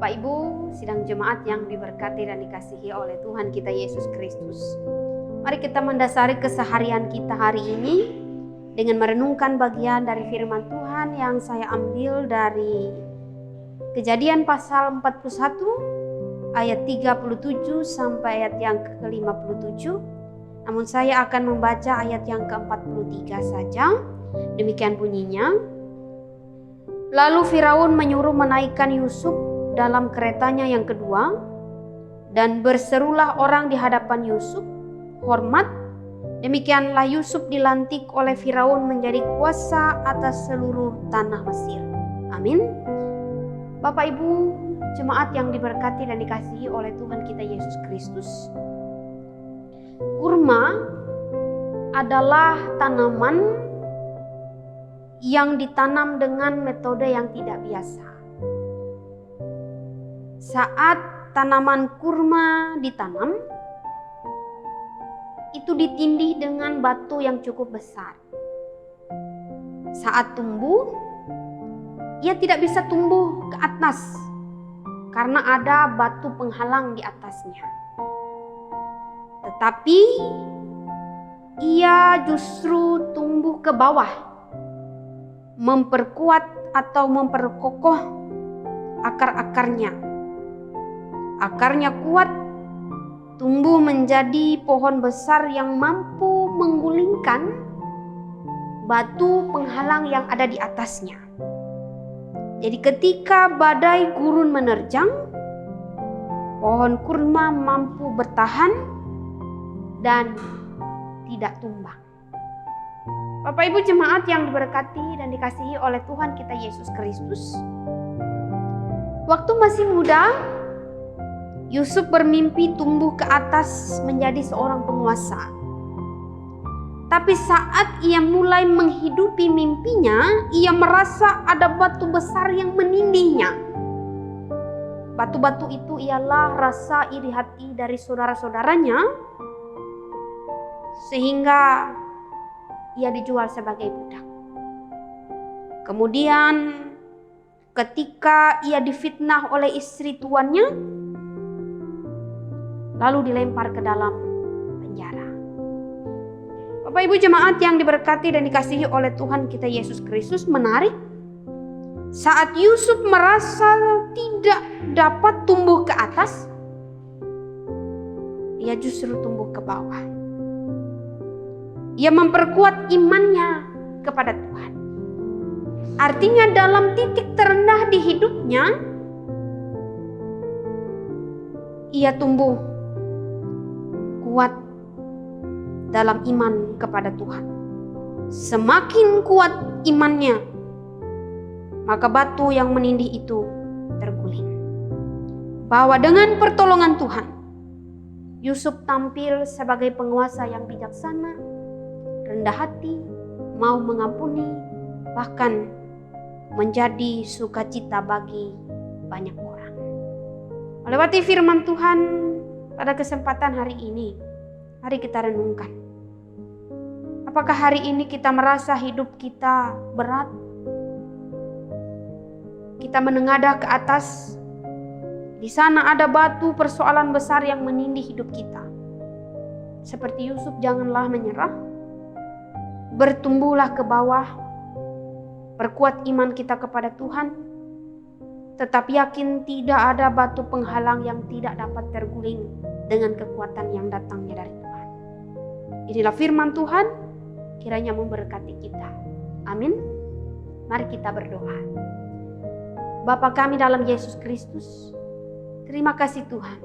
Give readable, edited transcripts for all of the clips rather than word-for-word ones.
Bapak Ibu, sidang jemaat yang diberkati dan dikasihi oleh Tuhan kita Yesus Kristus. Mari kita mendasari keseharian kita hari ini dengan merenungkan bagian dari firman Tuhan yang saya ambil dari Kejadian pasal 41 ayat 37 sampai ayat yang ke-57. Namun saya akan membaca ayat yang ke-43 saja. Demikian bunyinya. Lalu Firaun menyuruh menaikkan Yusuf dalam keretanya yang kedua, dan berserulah orang di hadapan Yusuf, hormat. Demikianlah Yusuf dilantik oleh Firaun menjadi kuasa atas seluruh tanah Mesir. Amin. Bapak Ibu, jemaat yang diberkati dan dikasihi oleh Tuhan kita Yesus Kristus. Kurma adalah tanaman yang ditanam dengan metode yang tidak biasa. Saat tanaman kurma ditanam, itu ditindih dengan batu yang cukup besar. Saat tumbuh, ia tidak bisa tumbuh ke atas karena ada batu penghalang di atasnya. Tetapi ia justru tumbuh ke bawah, memperkuat atau memperkokoh akar-akarnya. Akarnya kuat, tumbuh menjadi pohon besar yang mampu menggulingkan batu penghalang yang ada di atasnya. Jadi ketika badai gurun menerjang, pohon kurma mampu bertahan dan tidak tumbang. Bapak Ibu jemaat yang diberkati dan dikasihi oleh Tuhan kita Yesus Kristus. Waktu masih muda, Yusuf bermimpi tumbuh ke atas menjadi seorang penguasa. Tapi saat ia mulai menghidupi mimpinya, ia merasa ada batu besar yang menindihnya. Batu-batu itu ialah rasa iri hati dari saudara-saudaranya, sehingga ia dijual sebagai budak. Kemudian ketika ia difitnah oleh istri tuannya, lalu dilempar ke dalam penjara. Bapak Ibu jemaat yang diberkati dan dikasihi oleh Tuhan kita Yesus Kristus, menarik. Saat Yusuf merasa tidak dapat tumbuh ke atas, ia justru tumbuh ke bawah. Ia memperkuat imannya kepada Tuhan. Artinya dalam titik terendah di hidupnya, ia tumbuh kuat dalam iman kepada Tuhan. Semakin kuat imannya, maka batu yang menindih itu terguling. Bahwa dengan pertolongan Tuhan, Yusuf tampil sebagai penguasa yang bijaksana, rendah hati, mau mengampuni, bahkan menjadi sukacita bagi banyak orang. Melewati firman Tuhan pada kesempatan hari ini, mari kita renungkan. Apakah hari ini kita merasa hidup kita berat? Kita menengadah ke atas. Di sana ada batu persoalan besar yang menindih hidup kita. Seperti Yusuf, janganlah menyerah. Bertumbuhlah ke bawah. Perkuat iman kita kepada Tuhan. Tetap yakin tidak ada batu penghalang yang tidak dapat terguling dengan kekuatan yang datangnya dari Tuhan. Inilah firman Tuhan, kiranya memberkati kita. Amin. Mari kita berdoa. Bapa kami dalam Yesus Kristus, terima kasih Tuhan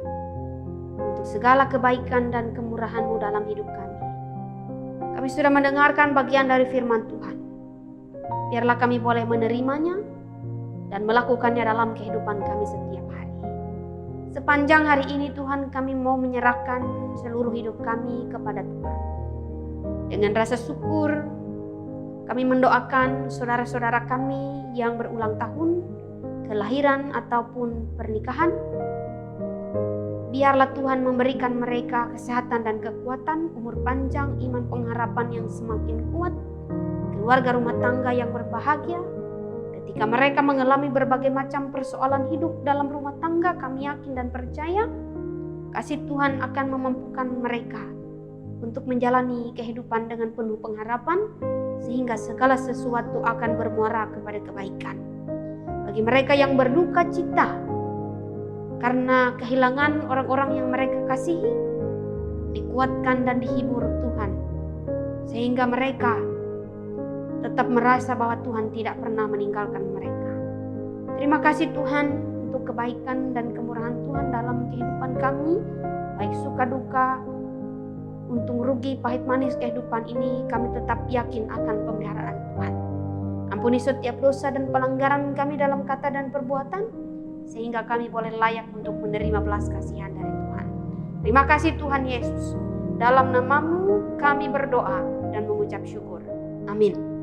untuk segala kebaikan dan kemurahan-Mu dalam hidup kami. Kami sudah mendengarkan bagian dari firman Tuhan. Biarlah kami boleh menerimanya dan melakukannya dalam kehidupan kami setiap hari. Sepanjang hari ini Tuhan, kami mau menyerahkan seluruh hidup kami kepada Tuhan. Dengan rasa syukur, kami mendoakan saudara-saudara kami yang berulang tahun, kelahiran ataupun pernikahan. Biarlah Tuhan memberikan mereka kesehatan dan kekuatan, umur panjang, iman pengharapan yang semakin kuat, keluarga rumah tangga yang berbahagia, Ketika mereka mengalami berbagai macam persoalan hidup dalam rumah tangga, kami yakin dan percaya kasih Tuhan akan memampukan mereka untuk menjalani kehidupan dengan penuh pengharapan, sehingga segala sesuatu akan bermuara kepada kebaikan. Bagi mereka yang berduka cita karena kehilangan orang-orang yang mereka kasihi, dikuatkan dan dihibur Tuhan, sehingga mereka tetap merasa bahwa Tuhan tidak pernah meninggalkan mereka. Terima kasih Tuhan untuk kebaikan dan kemurahan Tuhan dalam kehidupan kami, baik suka duka, untung rugi, pahit manis kehidupan ini, kami tetap yakin akan pemeliharaan Tuhan. Ampuni setiap dosa dan pelanggaran kami dalam kata dan perbuatan, sehingga kami boleh layak untuk menerima belas kasihan dari Tuhan. Terima kasih Tuhan Yesus. Dalam nama-Mu kami berdoa dan mengucap syukur. Amin.